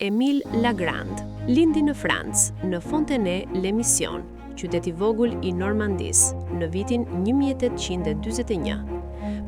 Émile Lagrand lindi në Francë, në Fontenay-le-Mission, qytet i vogël i Normandisë, në vitin 1841.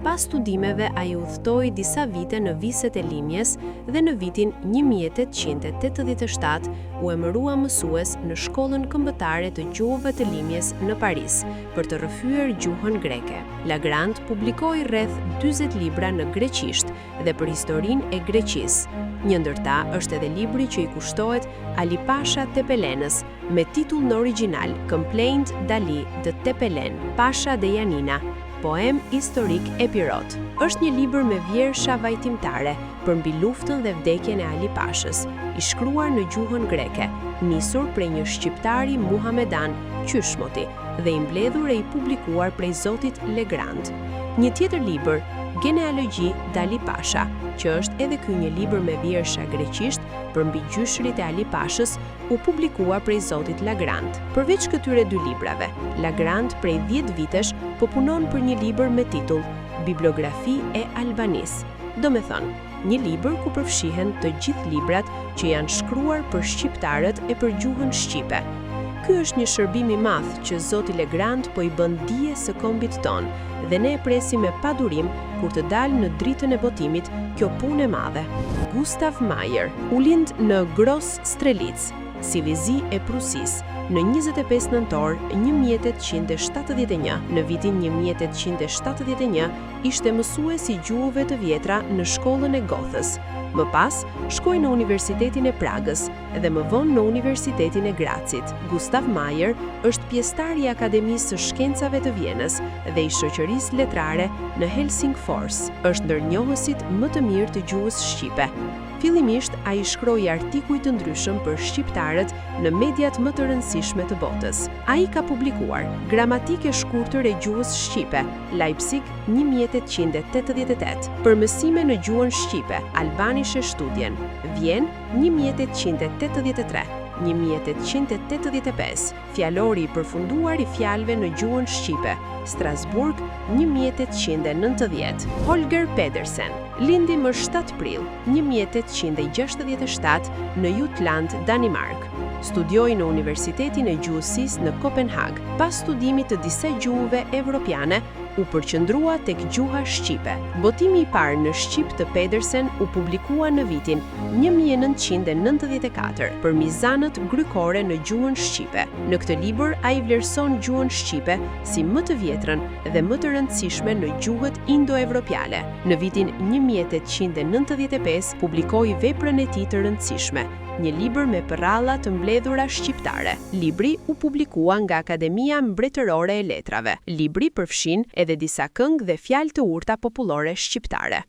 Pas studimeve ai udhtoi disa vite në viset e limjes dhe në vitin 1887 u emërua mësues në shkollën kombëtare të gjuhëve të limjes në Paris për të rrëfyer gjuhën greke. Lagrand publikoi rreth 40 libra në greqisht dhe për historinë e Greqisë. Një ndër ta është edhe libri që i kushtohet Ali Pasha Tepelenës me titull në origjinal Complaint d'Ali de Tepelen, Pasha de Janina, poem historik Epirot. Është një libër me vjersha vajtimtare për mbi luftën dhe vdekjen e Ali Pashës, i shkruar në gjuhën greke, nisur prej një shqiptari muhamedan, Qyshmoti, dhe i mbledhur e i publikuar prej zotit Legrand. Një tjetër libër, Genealogji d'Ali Pasha, që është edhe ky një libër me vjersha greqisht për mbi gjyshrit e Ali Pashës, u publikua prej zotit Lagrand. Përveç këtyre dy librave, Lagrand prej 10 vitesh po punon për një libër me titull Bibliografi e Albanisë, do me thonë, një libër ku përfshihen të gjithë librat që janë shkruar për shqiptarët e për gjuhën shqipe. Ky është një shërbim i madh që zoti Legrand po i bën dije së kombit ton dhe ne e presim me padurim kur të dalë në dritën e botimit kjo punë e madhe. Gustav Mahler u lind në Gros Strelic, si vizi e Prusisë, në 25 nëntor 1871. Në vitin 1871 ishte mësues i gjuhëve të vjetra në shkollën e Gothës. Më pas, shkoi në Universitetin e Pragës dhe më vonë në Universitetin e Gracit. Gustav Mahler është pjesëtar i Akademisë së Shkencave të Vjenës dhe i shoqërisë letrare në Helsingfors. Është ndër njohësit më të mirë të gjuhës shqipe. Fillimisht ai shkroi artikuj të ndryshëm për shqiptarët në mediat më të rëndësishme të botës. Ai ka publikuar Gramatikë e shkurtër e gjuhës shqipe, Leipzig 1888, për mësime në gjuhën shqipe, Albanische Studien, Vjen 1883. 1885, fjalori i përfunduar i fjalëve në gjuhën shqipe, Strasburg 1890. Holger Pedersen lindi më 7 prill 1867 në Jutland, Danimark. Studioi në Universitetin e Gjuhësisë në Kopenhag. Pas studimit të disa gjuhëve evropiane, u përqendrua tek gjuha shqipe. Botimi i parë në shqip të Pedersen u publikua në vitin 1994 për mizanët grykore në gjuhën shqipe. Në këtë libër ai vlerëson gjuhën shqipe si më të vjetrën dhe më të rëndësishme në gjuhët indo-evropiane. Në vitin 1895 publikoi veprën e tij të rëndësishme, një libër me përralla të mbledhura shqiptare. Libri u publikua nga Akademia Mbretërore e Letrave. Libri përfshin edhe disa këngë dhe fjalë të urta popullore shqiptare.